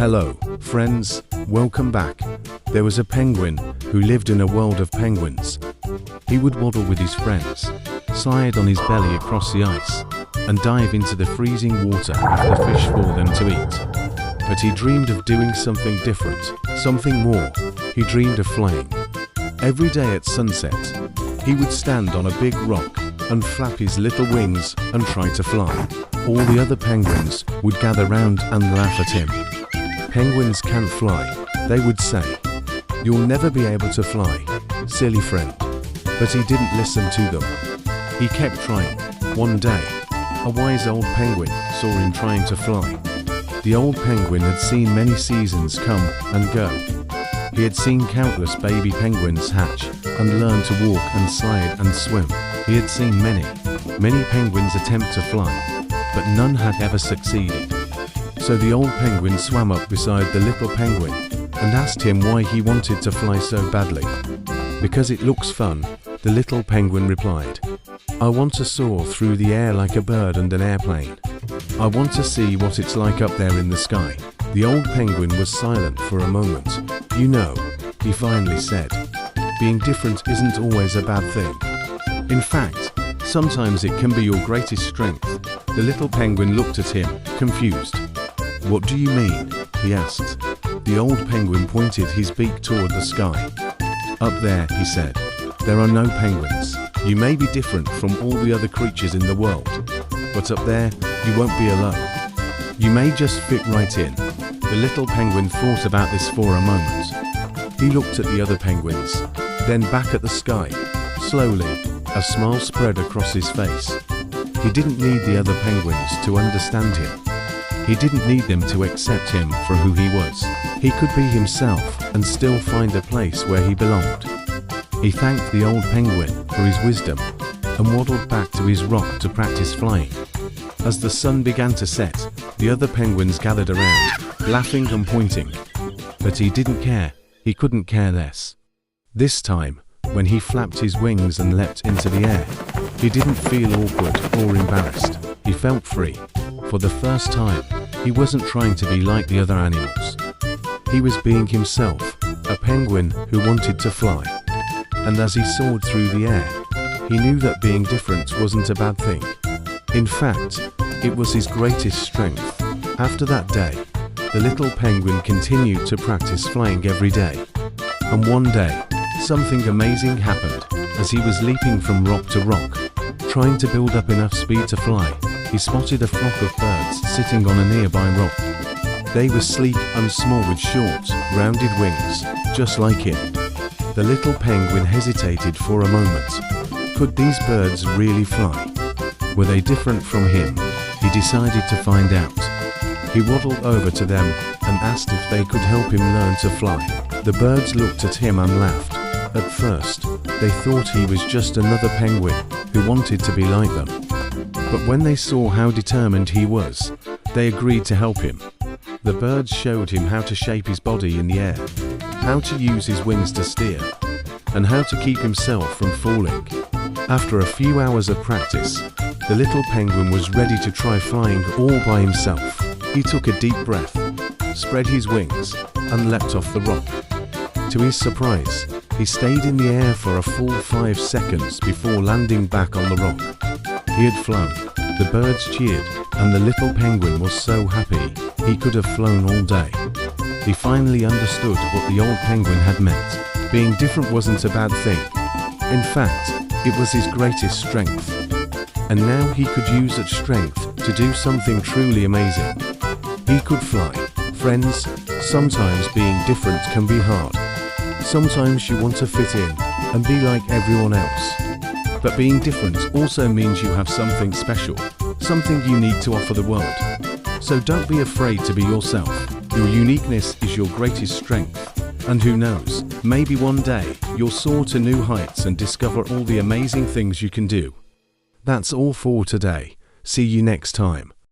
Hello, friends, welcome back. There was a penguin who lived in a world of penguins. He would waddle with his friends, slide on his belly across the ice, and dive into the freezing water if the fish for them to eat. But he dreamed of doing something different, something more. He dreamed of flying. Every day at sunset, he would stand on a big rock and flap his little wings and try to fly. All the other penguins would gather round and laugh at him. Penguins can't fly, they would say. You'll never be able to fly, silly friend. But he didn't listen to them. He kept trying. One day, a wise old penguin saw him trying to fly. The old penguin had seen many seasons come and go. He had seen countless baby penguins hatch and learn to walk and slide and swim. He had seen many penguins attempt to fly, but none had ever succeeded. So the old penguin swam up beside the little penguin and asked him why he wanted to fly so badly. Because it looks fun, the little penguin replied. I want to soar through the air like a bird and an airplane. I want to see what it's like up there in the sky. The old penguin was silent for a moment. You know, he finally said, being different isn't always a bad thing. In fact, sometimes it can be your greatest strength. The little penguin looked at him, confused. What do you mean? He asked. The old penguin pointed his beak toward the sky. Up there, he said, there are no penguins. You may be different from all the other creatures in the world, but up there, you won't be alone. You may just fit right in. The little penguin thought about this for a moment. He looked at the other penguins, then back at the sky. Slowly, a smile spread across his face. He didn't need the other penguins to understand him. He didn't need them to accept him for who he was. He could be himself and still find a place where he belonged. He thanked the old penguin for his wisdom and waddled back to his rock to practice flying. As the sun began to set, the other penguins gathered around, laughing and pointing. But he didn't care. He couldn't care less. This time, when he flapped his wings and leapt into the air, he didn't feel awkward or embarrassed. He felt free. For the first time, he wasn't trying to be like the other animals. He was being himself, a penguin who wanted to fly. And as he soared through the air, he knew that being different wasn't a bad thing. In fact, it was his greatest strength. After that day, the little penguin continued to practice flying every day. And one day, something amazing happened. As he was leaping from rock to rock, trying to build up enough speed to fly, he spotted a flock of birds sitting on a nearby rock. They were sleek and small with short, rounded wings, just like him. The little penguin hesitated for a moment. Could these birds really fly? Were they different from him? He decided to find out. He waddled over to them and asked if they could help him learn to fly. The birds looked at him and laughed. At first, they thought he was just another penguin who wanted to be like them. But when they saw how determined he was, they agreed to help him. The birds showed him how to shape his body in the air, how to use his wings to steer, and how to keep himself from falling. After a few hours of practice, the little penguin was ready to try flying all by himself. He took a deep breath, spread his wings, and leapt off the rock. To his surprise, he stayed in the air for a full 5 seconds before landing back on the rock. He had flown, the birds cheered, and the little penguin was so happy he could have flown all day. He finally understood what the old penguin had meant. Being different wasn't a bad thing. In fact, it was his greatest strength. And now he could use that strength to do something truly amazing. He could fly. Friends, sometimes being different can be hard. Sometimes you want to fit in and be like everyone else. But being different also means you have something special, something unique to offer the world. So don't be afraid to be yourself. Your uniqueness is your greatest strength. And who knows, maybe one day you'll soar to new heights and discover all the amazing things you can do. That's all for today. See you next time.